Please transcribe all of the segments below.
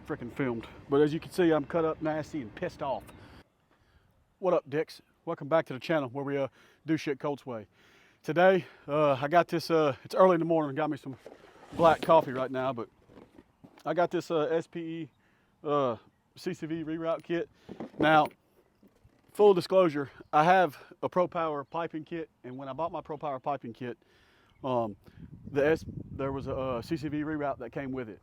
freaking filmed. But as you can see, I'm cut up nasty and pissed off. What up, dicks? Welcome back to the channel where we do shit Colts way. Today, I got this, it's early in the morning, got me some black coffee right now, but I got this SPE CCV Reroute kit. Now, full disclosure, I have a Pro Power piping kit, and when I bought my Pro Power piping kit, there was a CCV Reroute that came with it.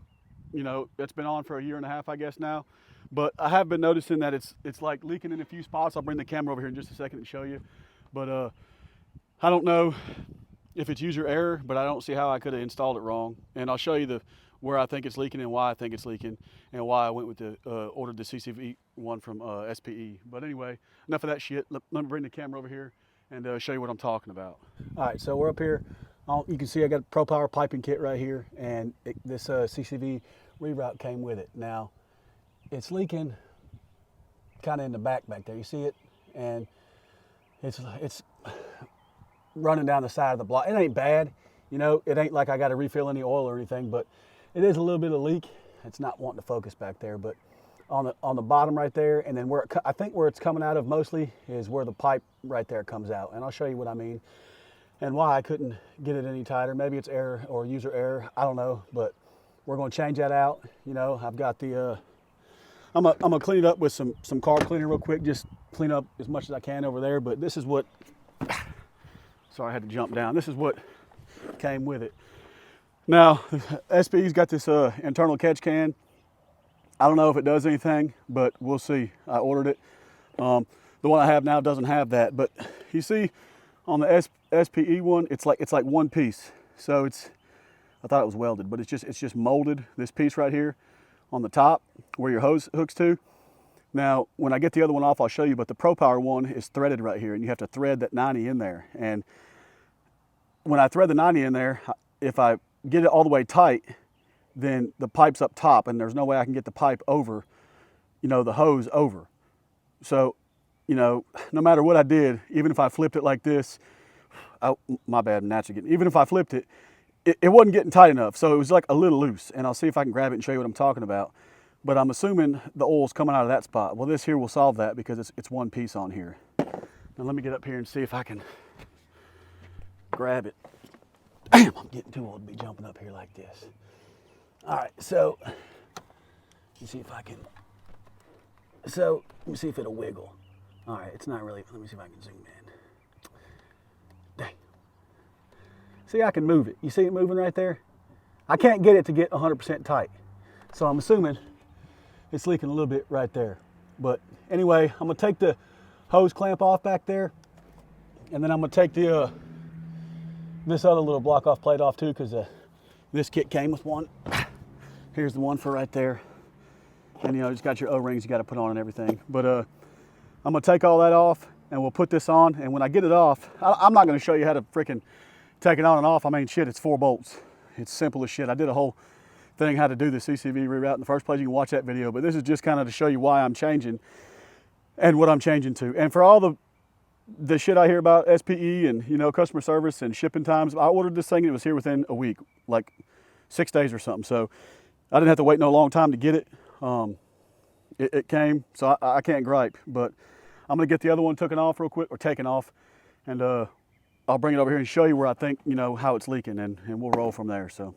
You know, it's been on for a year and a half, I guess now, but I have been noticing that it's like leaking in a few spots. I'll bring the camera over here in just a second and show you, but I don't know if it's user error, but I don't see how I could have installed it wrong. And I'll show you where I think it's leaking and why I think it's leaking and why I went with ordered the CCV one from SPE. But anyway, enough of that shit. Let me bring the camera over here and show you what I'm talking about. All right, so we're up here. You can see I got a Pro Power piping kit right here, and this CCV Reroute came with it. Now, it's leaking kind of in the back there. You see it? And it's running down the side of the block. It ain't bad, you know, it ain't like I got to refill any oil or anything, but it is a little bit of leak. It's not wanting to focus back there, but on the bottom right there, and then I think where it's coming out of mostly is where the pipe right there comes out, and I'll show you what I mean and why I couldn't get it any tighter. Maybe it's error or user error, I don't know, but we're going to change that out. You know, I've got the I'm gonna clean it up with some carb cleaner real quick, just clean up as much as I can over there. But this is what, sorry, I had to jump down. This is what came with it. Now, SPE's got this internal catch can. I don't know if it does anything, but we'll see. I ordered it. The one I have now doesn't have that, but you see on the SPE one, it's like one piece. So I thought it was welded, but it's just molded, this piece right here on the top where your hose hooks to. Now, when I get the other one off, I'll show you, but the Pro Power one is threaded right here, and you have to thread that 90 in there. And when I thread the 90 in there, if I get it all the way tight, then the pipe's up top, and there's no way I can get the pipe over, you know, the hose over. So, you know, no matter what I did, even if I flipped it like this, oh, my bad, even if I flipped it, it wasn't getting tight enough. So it was like a little loose, and I'll see if I can grab it and show you what I'm talking about. But I'm assuming the oil's coming out of that spot. Well, this here will solve that because it's one piece on here. Now let me get up here and see if I can grab it. Damn, I'm getting too old to be jumping up here like this. All right, so let me see if I can. So let me see if it'll wiggle. All right, it's not really. Let me see if I can zoom in. Dang. See, I can move it. You see it moving right there? I can't get it to get 100% tight. So I'm assuming it's leaking a little bit right there. But anyway, I'm gonna take the hose clamp off back there, and then I'm gonna take the this other little block off plate off too, because this kit came with one. Here's the one for right there. And you know, it's got your O-rings you got to put on and everything. But I'm gonna take all that off, and we'll put this on. And when I get it off, I'm not gonna show you how to freaking take it on and off. I mean, shit, it's 4 bolts. It's simple as shit. I did a whole thing how to do the CCV reroute in the first place. You can watch that video, but this is just kind of to show you why I'm changing and what I'm changing to. And for all the shit I hear about SPE and, you know, customer service and shipping times, I ordered this thing and it was here within a week, like 6 days or something. So I didn't have to wait no long time to get it. It came, so I can't gripe. But I'm gonna get the other one taken off real quick, or taken off, and I'll bring it over here and show you where I think, you know, how it's leaking, and we'll roll from there. So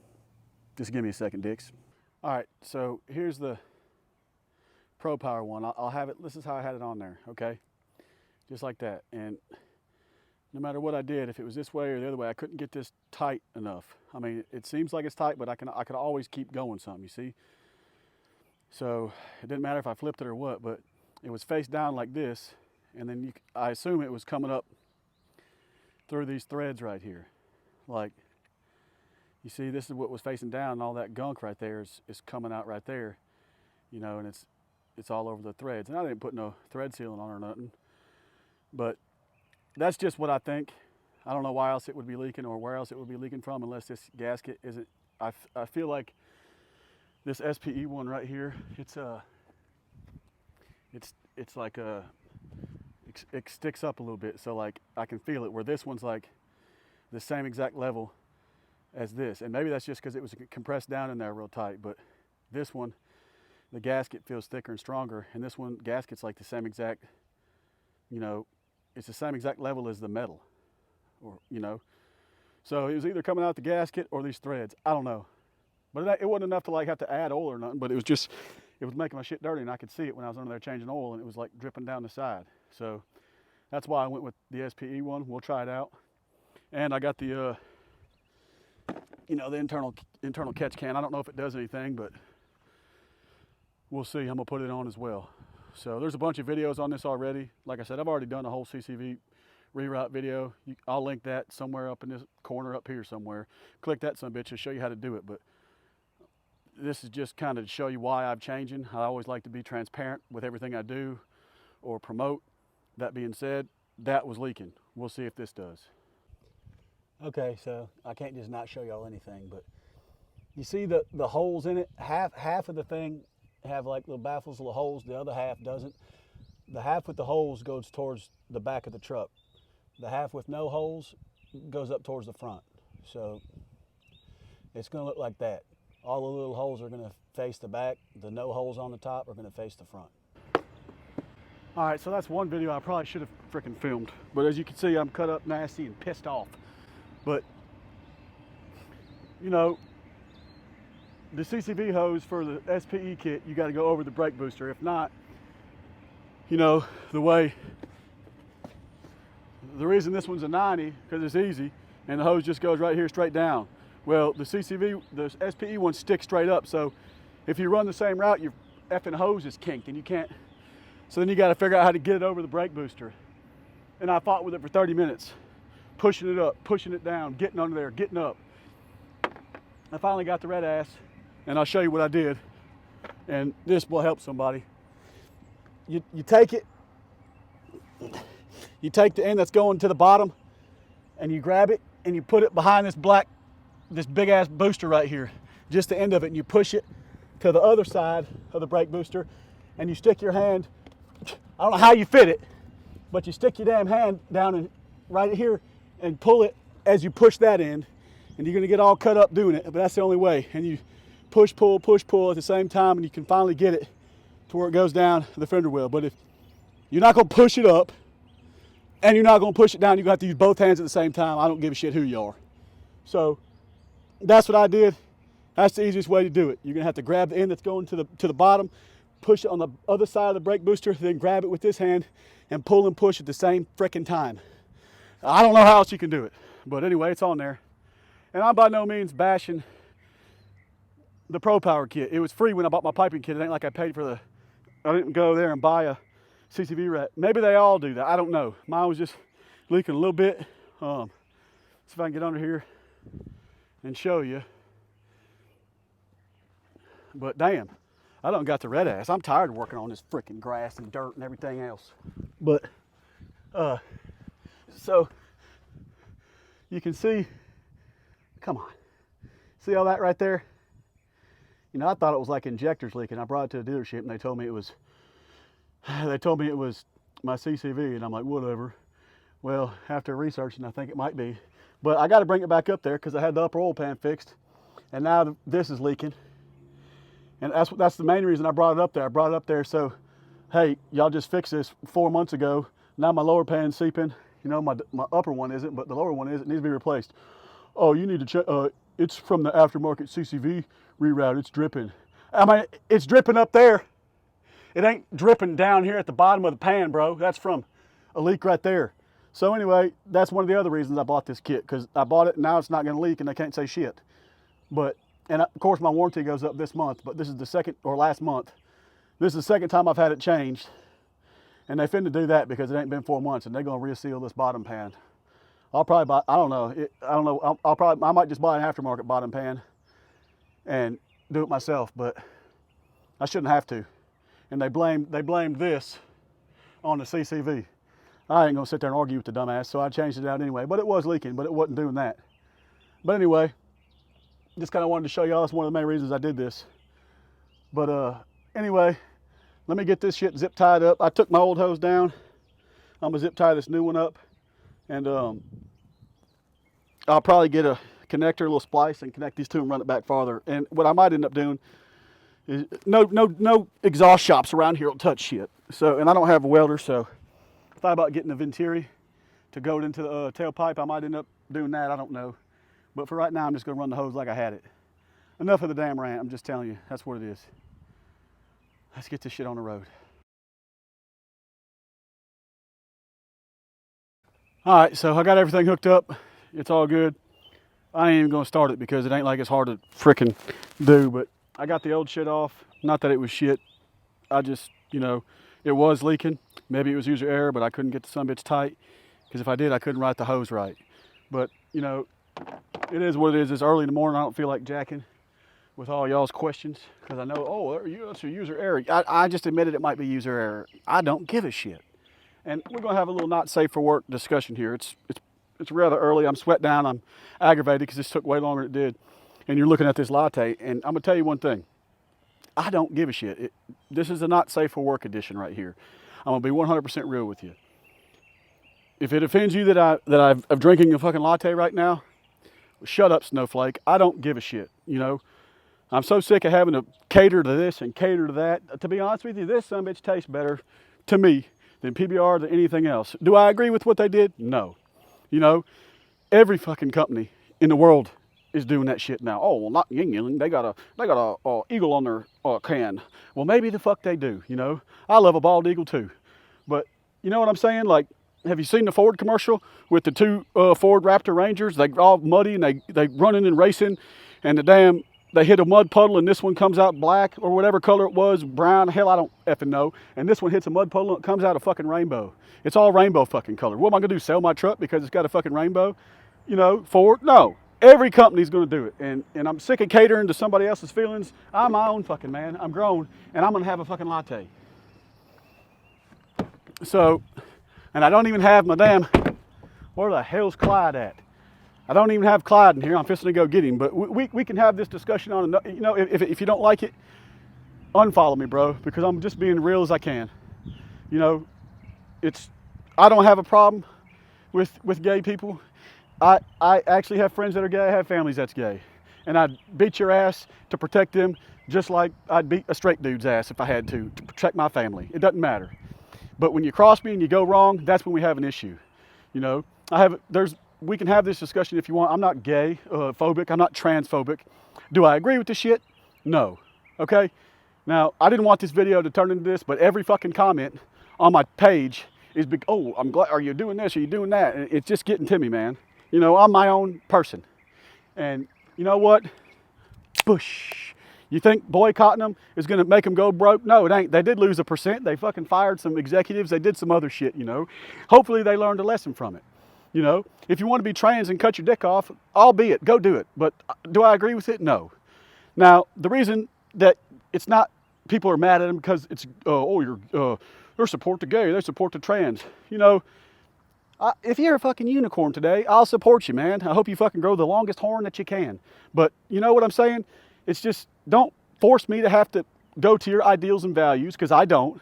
just give me a second, dicks. All right, so here's the Pro Power one. I'll have it, this is how I had it on there, okay? Just like that. And no matter what I did, if it was this way or the other way, I couldn't get this tight enough. I mean, it seems like it's tight, but I could always keep going some, you see? So it didn't matter if I flipped it or what, but it was face down like this, and then I assume it was coming up through these threads right here. Like, you see, this is what was facing down, and all that gunk right there is coming out right there, you know, and it's all over the threads. And I didn't put no thread sealant on or nothing, but that's just what I think. I don't know why else it would be leaking or where else it would be leaking from, unless this gasket isn't. I feel like this SPE one right here, it's like it sticks up a little bit, so like I can feel it, where this one's like the same exact level as this. And maybe that's just because it was compressed down in there real tight, but this one the gasket feels thicker and stronger. And this one, gasket's like the same exact, you know, it's the same exact level as the metal, or, you know. So it was either coming out the gasket or these threads. I don't know. But it wasn't enough to like have to add oil or nothing, but it was just, it was making my shit dirty, and I could see it when I was under there changing oil, and it was like dripping down the side. So that's why I went with the SPE one. We'll try it out. And I got the, you know, the internal catch can. I don't know if it does anything, but we'll see. I'm gonna put it on as well. So there's a bunch of videos on this already. Like I said, I've already done a whole CCV reroute video. I'll link that somewhere up in this corner up here somewhere. Click that son bitch to show you how to do it. But this is just kind of to show you why I'm changing. I always like to be transparent with everything I do or promote. That being said, that was leaking. We'll see if this does. Okay, so I can't just not show y'all anything, but you see the holes in it? Half of the thing have like little baffles, little holes. The other half doesn't. The half with the holes goes towards the back of the truck. The half with no holes goes up towards the front. So it's gonna look like that. All the little holes are gonna face the back. The no holes on the top are gonna face the front. All right, so that's one video I probably should have freaking filmed. But as you can see, I'm cut up nasty and pissed off. But, you know, the CCV hose for the SPE kit, you got to go over the brake booster. If not, you know, the reason this one's a 90, because it's easy, and the hose just goes right here straight down. Well, the SPE one sticks straight up, so if you run the same route, your effing hose is kinked, and you can't. So then you got to figure out how to get it over the brake booster. And I fought with it for 30 minutes. Pushing it up, pushing it down, getting under there, getting up. I finally got the red ass, and I'll show you what I did. And this will help somebody. You take it, you take the end that's going to the bottom, and you grab it, and you put it behind this big ass booster right here, just the end of it, and you push it to the other side of the brake booster, and you stick your hand, I don't know how you fit it, but you stick your damn hand down and right here, and pull it as you push that end, and you're going to get all cut up doing it, but that's the only way. And you push pull at the same time, and you can finally get it to where it goes down the fender well. But if you're not going to push it up and you're not going to push it down, you're going to have to use both hands at the same time. I don't give a shit who you are. So that's what I did. That's the easiest way to do it. You're going to have to grab the end that's going to the bottom, push it on the other side of the brake booster, then grab it with this hand and pull and push at the same frickin' time. I don't know how else you can do it, but anyway, it's on there. And I'm by no means bashing the Pro Power kit. It was free when I bought my piping kit. It ain't like I paid for I didn't go there and buy a CCV rack. Maybe they all do that, I don't know. Mine was just leaking a little bit. See if I can get under here and show you. But damn, I done got the red ass. I'm tired of working on this freaking grass and dirt and everything else. But, so you can see, come on, see all that right there? You know, I thought it was like injectors leaking. I brought it to a dealership and they told me it was my CCV, and I'm like, whatever. Well, after researching, I think it might be. But I got to bring it back up there because I had the upper oil pan fixed, and now this is leaking. And that's the main reason I brought it up there. I brought it up there so, hey, y'all just fixed this 4 months ago. Now my lower pan's seeping. You know, my upper one isn't, but the lower one is. It needs to be replaced. Oh, you need to check. It's from the aftermarket CCV reroute. It's dripping. I mean, it's dripping up there. It ain't dripping down here at the bottom of the pan, bro. That's from a leak right there. So anyway, that's one of the other reasons I bought this kit, because I bought it and now it's not going to leak and I can't say shit. But, and of course my warranty goes up this month, but this is the second, or last month. This is the second time I've had it changed. And they finna do that because it ain't been 4 months, and they're gonna reseal this bottom pan. I'll probably buy, I don't know, I might just buy an aftermarket bottom pan and do it myself, but I shouldn't have to. And they blamed this on the CCV. I ain't gonna sit there and argue with the dumbass, so I changed it out anyway. But it was leaking, but it wasn't doing that. But anyway, just kind of wanted to show y'all, that's one of the main reasons I did this. But anyway, let me get this shit zip tied up. I took my old hose down. I'm gonna zip tie this new one up, and I'll probably get a connector, a little splice, and connect these two and run it back farther. And what I might end up doing No exhaust shops around here will touch shit. So, and I don't have a welder, so I thought about getting a venturi to go into the tailpipe. I might end up doing that, I don't know. But for right now, I'm just gonna run the hose like I had it. Enough of the damn rant, I'm just telling you, that's what it is. Let's get this shit on the road. All right, so I got everything hooked up. It's all good. I ain't even gonna start it because it ain't like it's hard to frickin' do, but I got the old shit off. Not that it was shit. I just, you know, it was leaking. Maybe it was user error, but I couldn't get the sumbitch tight because if I did, I couldn't write the hose right. But, you know, it is what it is. It's early in the morning. I don't feel like jacking with all y'all's questions because I know, oh, that's a user error. I just admitted it might be user error. I don't give a shit. And we're going to have a little not safe for work discussion here. It's rather early. I'm sweat down. I'm aggravated because this took way longer than it did. And you're looking at this latte. And I'm going to tell you one thing. I don't give a shit. This is a not safe for work edition right here. I'm going to be 100% real with you. If it offends you that I'm drinking a fucking latte right now, shut up, snowflake. I don't give a shit, you know. I'm so sick of having to cater to this and cater to that. To be honest with you, this sumbitch tastes better to me than PBR, than anything else. Do I agree with what they did? No. You know, every fucking company in the world is doing that shit now. Oh, well, not Ying Yang. They got a eagle on their can. Well, maybe the fuck they do, you know. I love a bald eagle too. But you know what I'm saying? Like, have you seen the Ford commercial with the two Ford Raptor Rangers? They're all muddy and they running and racing and they hit a mud puddle and this one comes out black or whatever color it was, brown, hell, I don't effing know. And this one hits a mud puddle and it comes out a fucking rainbow. It's all rainbow fucking color. What am I gonna do, sell my truck because it's got a fucking rainbow? You know, Ford? No. Every company's gonna do it. And I'm sick of catering to somebody else's feelings. I'm my own fucking man. I'm grown and I'm gonna have a fucking latte. So, and I don't even have my damn, where the hell's Clyde at? I don't even have Clyde in here. I'm fixing to go get him. But we can have this discussion on, you know, if you don't like it, unfollow me, bro, because I'm just being real as I can. You know, I don't have a problem with gay people. I actually have friends that are gay. I have families that's gay. And I'd beat your ass to protect them just like I'd beat a straight dude's ass if I had to protect my family. It doesn't matter. But when you cross me and you go wrong, that's when we have an issue. You know, we can have this discussion if you want. I'm not gay phobic. I'm not transphobic. Do I agree with this shit? No. Okay? Now, I didn't want this video to turn into this, but every fucking comment on my page is, oh, I'm glad, are you doing this? Are you doing that? And it's just getting to me, man. You know, I'm my own person. And you know what? Bush. You think boycotting them is going to make them go broke? No, it ain't. They did lose 1%. They fucking fired some executives. They did some other shit, you know. Hopefully they learned a lesson from it. You know, if you want to be trans and cut your dick off, albeit, go do it. But do I agree with it? No. Now, the reason that it's not, people are mad at them because it's, they support the gay, they support the trans. You know, if you're a fucking unicorn today, I'll support you, man. I hope you fucking grow the longest horn that you can. But you know what I'm saying? It's just, don't force me to have to go to your ideals and values, because I don't.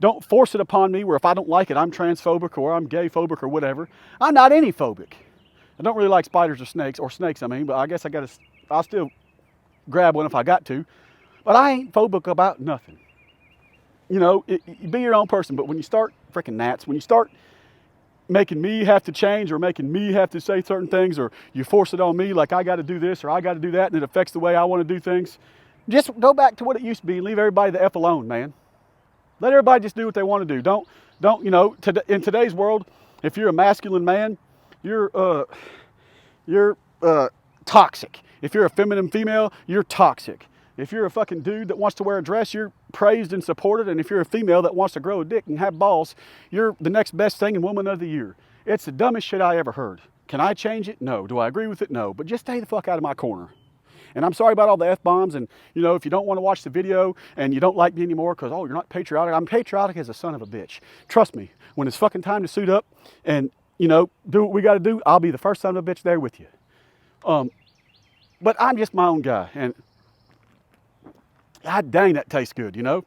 Don't force it upon me where if I don't like it, I'm transphobic or I'm gay phobic or whatever. I'm not any phobic. I don't really like spiders or snakes, I mean, but I guess I'll still grab one if I got to. But I ain't phobic about nothing. You know, be your own person. But when you start freaking gnats, when you start making me have to change or making me have to say certain things, or you force it on me like I got to do this or I got to do that and it affects the way I want to do things, just go back to what it used to be and leave everybody the F alone, man. Let everybody just do what they want to do. Don't you know, in today's world, if you're a masculine man, you're toxic. If you're a feminine female, you're toxic. If you're a fucking dude that wants to wear a dress, you're praised and supported. And if you're a female that wants to grow a dick and have balls, you're the next best thing in Woman of the Year. It's the dumbest shit I ever heard. Can I change it? No. Do I agree with it? No. But just stay the fuck out of my corner. And I'm sorry about all the F-bombs. And, you know, if you don't want to watch the video and you don't like me anymore because, oh, you're not patriotic. I'm patriotic as a son of a bitch. Trust me, when it's fucking time to suit up and, you know, do what we got to do, I'll be the first son of a bitch there with you. But I'm just my own guy. And God dang, that tastes good, you know?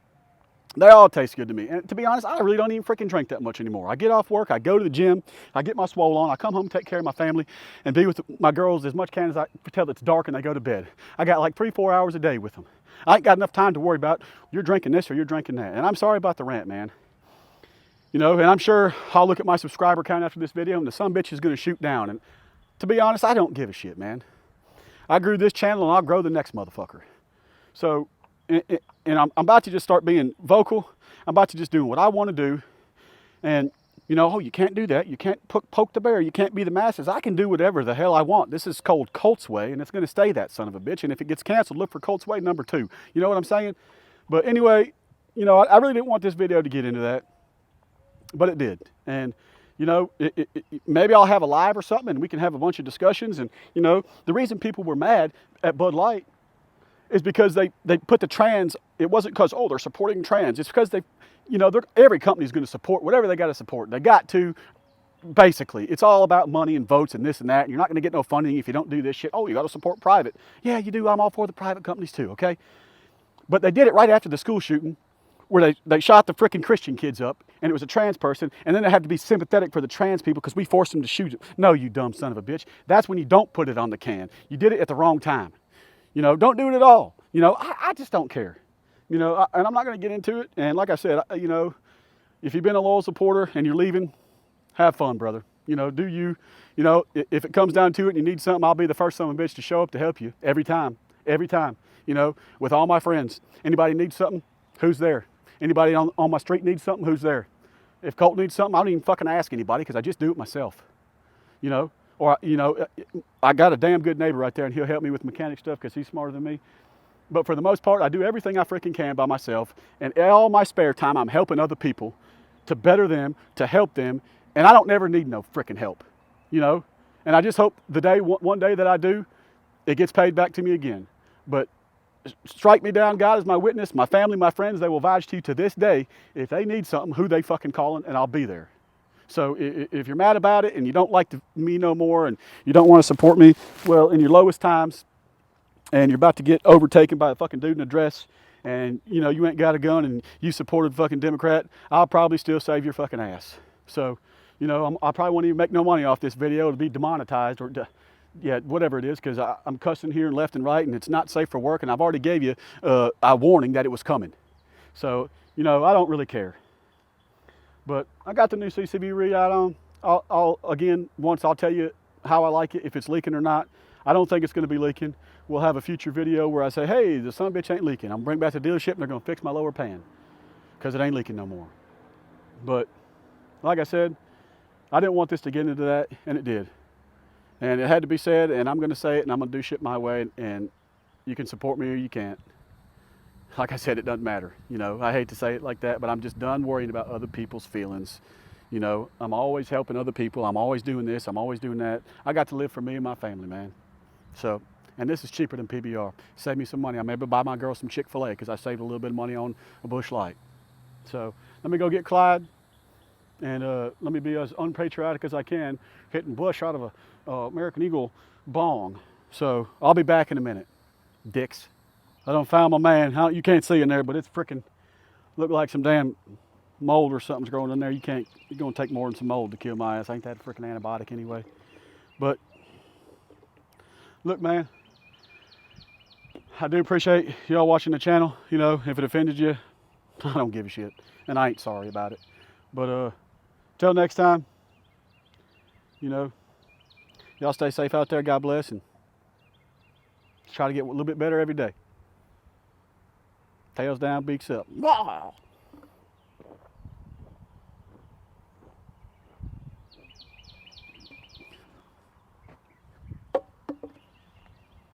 They all taste good to me. And to be honest, I really don't even freaking drink that much anymore. I get off work, I go to the gym, I get my swole on, I come home, take care of my family, and be with my girls as much as I till it's dark and they go to bed. I got like 3-4 hours a day with them. I ain't got enough time to worry about you're drinking this or you're drinking that. And I'm sorry about the rant, man. You know, and I'm sure I'll look at my subscriber count after this video and the son bitch is gonna shoot down. And to be honest, I don't give a shit, man. I grew this channel and I'll grow the next motherfucker. So, and I'm about to just start being vocal. I'm about to just do what I want to do. And, you know, oh, you can't do that. You can't poke the bear. You can't be the masses. I can do whatever the hell I want. This is called COLTS way, and it's going to stay that son of a bitch. And if it gets canceled, look for COLTS way number 2. You know what I'm saying? But anyway, you know, I really didn't want this video to get into that, but it did. And, you know, maybe I'll have a live or something, and we can have a bunch of discussions. And, you know, the reason people were mad at Bud Light is because they put the trans, it wasn't because, oh, they're supporting trans. It's because they, you know, every company's going to support whatever they got to support. They got to, basically. It's all about money and votes and this and that. And you're not going to get no funding if you don't do this shit. Oh, you got to support private. Yeah, you do. I'm all for the private companies too, okay? But they did it right after the school shooting where they shot the freaking Christian kids up, and it was a trans person, and then they had to be sympathetic for the trans people because we forced them to shoot them. No, you dumb son of a bitch. That's when you don't put it on the can. You did it at the wrong time. You know, don't do it at all. You know, I just don't care. You know, and I'm not going to get into it. And like I said, you know, if you've been a loyal supporter and you're leaving, have fun, brother. You know, do you. You know, if it comes down to it and you need something, I'll be the first son of a bitch to show up to help you every time. Every time. You know, with all my friends. Anybody needs something, who's there? Anybody on my street needs something, who's there? If Colt needs something, I don't even fucking ask anybody because I just do it myself. You know? Or, you know, I got a damn good neighbor right there, and he'll help me with mechanic stuff because he's smarter than me. But for the most part, I do everything I freaking can by myself. And all my spare time, I'm helping other people to better them, to help them. And I don't never need no freaking help, you know? And I just hope the day, one day that I do, it gets paid back to me again. But strike me down, God is my witness, my family, my friends, they will vouch to you to this day. If they need something, who they fucking calling, and I'll be there. So if you're mad about it and you don't like me no more and you don't want to support me, well, in your lowest times and you're about to get overtaken by a fucking dude in a dress and, you know, you ain't got a gun and you supported fucking Democrat, I'll probably still save your fucking ass. So, you know, I probably won't even make no money off this video. It'll be demonetized or, yeah, whatever it is, because I'm cussing here and left and right and it's not safe for work. And I've already gave you a warning that it was coming. So, you know, I don't really care. But I got the new CCV Reroute on. Again, once I'll tell you how I like it, if it's leaking or not. I don't think it's going to be leaking. We'll have a future video where I say, hey, the son of a bitch ain't leaking. I'm going to bring it back to the dealership and they're going to fix my lower pan because it ain't leaking no more. But like I said, I didn't want this to get into that, and it did. And it had to be said, and I'm going to say it, and I'm going to do shit my way, and you can support me or you can't. Like I said, it doesn't matter. You know, I hate to say it like that, but I'm just done worrying about other people's feelings. You know, I'm always helping other people. I'm always doing this. I'm always doing that. I got to live for me and my family, man. So, and this is cheaper than PBR. Save me some money. I may buy my girl some Chick-fil-A because I saved a little bit of money on a Busch Light. So let me go get Clyde, and let me be as unpatriotic as I can, hitting Bush out of a American Eagle bong. So I'll be back in a minute, dicks. I don't found my man. You can't see in there, but it's freaking look like some damn mold or something's growing in there. You're gonna take more than some mold to kill my ass. Ain't that a freaking antibiotic anyway? But look, man, I do appreciate y'all watching the channel. You know, if it offended you, I don't give a shit, and I ain't sorry about it. But till next time, you know, y'all stay safe out there. God bless, and try to get a little bit better every day. Tails down, beaks up.